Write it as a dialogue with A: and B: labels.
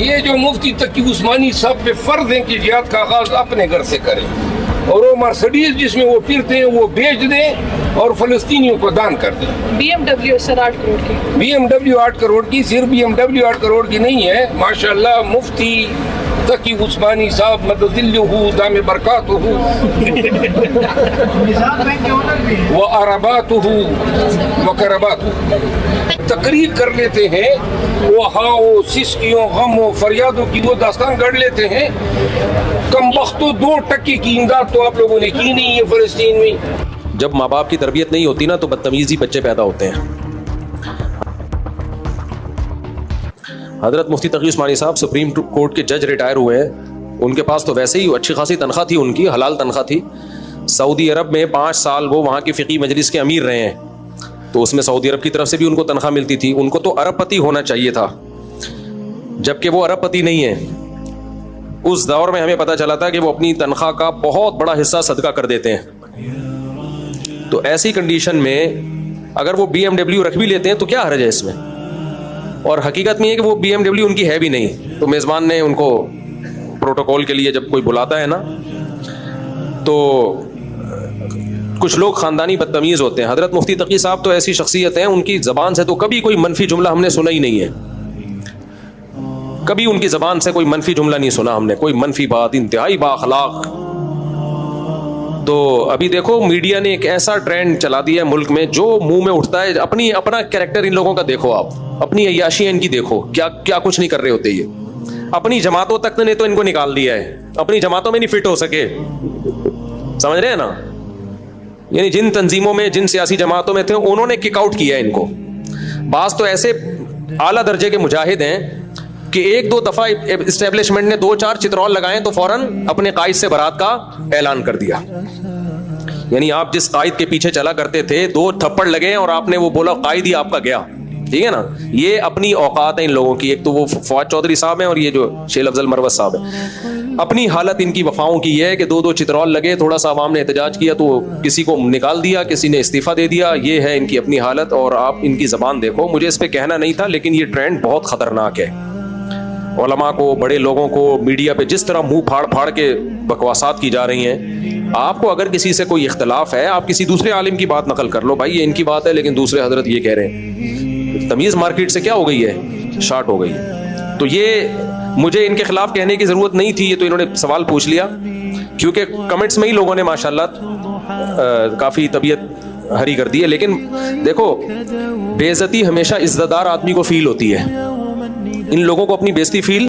A: یہ جو مفتی تقی عثمانی صاحب پہ فرض ہیں کہ جہاد کا آغاز اپنے گھر سے کریں، اور وہ مرسڈیز جس میں وہ پھرتے ہیں وہ بیچ دیں اور فلسطینیوں کو دان کر دیں۔
B: BMW سر 8 کروڑ کی،
A: BMW 8 کروڑ کی، صرف BMW 8 کروڑ کی نہیں ہے، ماشاءاللہ مفتی تقی عثمانی صاحب مدد اللہ دام برکاتہ و عرباتہ و کرباتہ تقریر کر لیتے ہیں، وہ ہاں وہ سسکیوں غم و فریادوں کی وہ داستان گڑھ لیتے ہیں۔ کم بختو 2% کی امداد تو آپ لوگوں نے کی نہیں ہے فلسطین میں۔
C: جب ماں باپ کی تربیت نہیں ہوتی نا تو بدتمیزی بچے پیدا ہوتے ہیں۔ حضرت مفتی تقی عثمانی صاحب سپریم کورٹ کے جج ریٹائر ہوئے ہیں، ان کے پاس تو ویسے ہی اچھی خاصی تنخواہ تھی، ان کی حلال تنخواہ تھی۔ سعودی عرب میں 5 سال وہ وہاں کی فقہی مجلس کے امیر رہے ہیں، تو اس میں سعودی عرب کی طرف سے بھی ان کو تنخواہ ملتی تھی۔ ان کو تو ارب پتی ہونا چاہیے تھا، جبکہ وہ ارب پتی نہیں ہے۔ اس دور میں ہمیں پتہ چلا تھا کہ وہ اپنی تنخواہ کا بہت بڑا حصہ صدقہ کر دیتے ہیں۔ تو ایسی کنڈیشن میں اگر وہ BMW رکھ بھی لیتے ہیں تو کیا حرج ہے اس میں؟ اور حقیقت میں یہ کہ وہ BMW ان کی ہے بھی نہیں، تو میزبان نے ان کو پروٹوکول کے لیے جب کوئی بلاتا ہے نا تو کچھ لوگ خاندانی بدتمیز ہوتے ہیں۔ حضرت مفتی تقی صاحب تو ایسی شخصیت ہیں، ان کی زبان سے تو کبھی کوئی منفی جملہ ہم نے سنا ہی نہیں ہے، کبھی ان کی زبان سے کوئی منفی جملہ نہیں سنا ہم نے، کوئی منفی بات، انتہائی بااخلاق۔ تو ابھی دیکھو میڈیا نے ایک ایسا ٹرینڈ چلا دیا ہے ملک میں، جو منہ میں اٹھتا ہے اپنا کریکٹر ان لوگوں کا دیکھو، آپ اپنی عیاشیاں ان کی دیکھو، کیا کچھ نہیں کر رہے ہوتے یہ۔ اپنی جماعتوں تک نے تو ان کو نکال دیا ہے، اپنی جماعتوں میں نہیں فٹ ہو سکے، سمجھ رہے ہیں نا؟ یعنی جن تنظیموں میں، جن سیاسی جماعتوں میں تھے انہوں نے کک آؤٹ کیا ہے ان کو۔ بعض تو ایسے اعلیٰ درجے کے مجاہد ہیں کہ 1-2 دفعہ اسٹیبلشمنٹ نے 2-4 چترول لگائے تو فوراً اپنے قائد سے برات کا اعلان کر دیا۔ یعنی آپ جس قائد کے پیچھے چلا کرتے تھے، 2 تھپڑ لگے اور آپ نے وہ بولا قائد ہی آپ کا گیا، ٹھیک ہے نا؟ یہ اپنی اوقات ہیں ان لوگوں کی، ایک تو وہ فواد چودھری صاحب ہیں اور یہ جو شیل افضل مروت صاحب ہیں۔ اپنی حالت ان کی وفاؤں کی یہ ہے کہ 2 چترول لگے، تھوڑا سا عوام نے احتجاج کیا تو کسی کو نکال دیا، کسی نے استعفیٰ دے دیا، یہ ہے ان کی اپنی حالت۔ اور آپ ان کی زبان دیکھو، مجھے اس پہ کہنا نہیں تھا لیکن یہ ٹرینڈ بہت خطرناک ہے۔ علماء کو، بڑے لوگوں کو میڈیا پہ جس طرح منہ پھاڑ پھاڑ کے بکواسات کی جا رہی ہیں، آپ کو اگر کسی سے کوئی اختلاف ہے، آپ کسی دوسرے عالم کی بات نقل کر لو، بھائی یہ ان کی بات ہے لیکن دوسرے حضرت یہ کہہ رہے ہیں۔ تمیز مارکیٹ سے کیا ہو گئی ہے؟ شارٹ ہو گئی ہے۔ تو یہ مجھے ان کے خلاف کہنے کی ضرورت نہیں تھی، یہ تو انہوں نے سوال پوچھ لیا، کیونکہ کمنٹس میں ہی لوگوں نے ماشاءاللہ کافی طبیعت ہری کر دی ہے۔ لیکن دیکھو، بے عزتی ہمیشہ عزت دار آدمی کو فیل ہوتی ہے، ان لوگوں کو اپنی بے عزتی فیل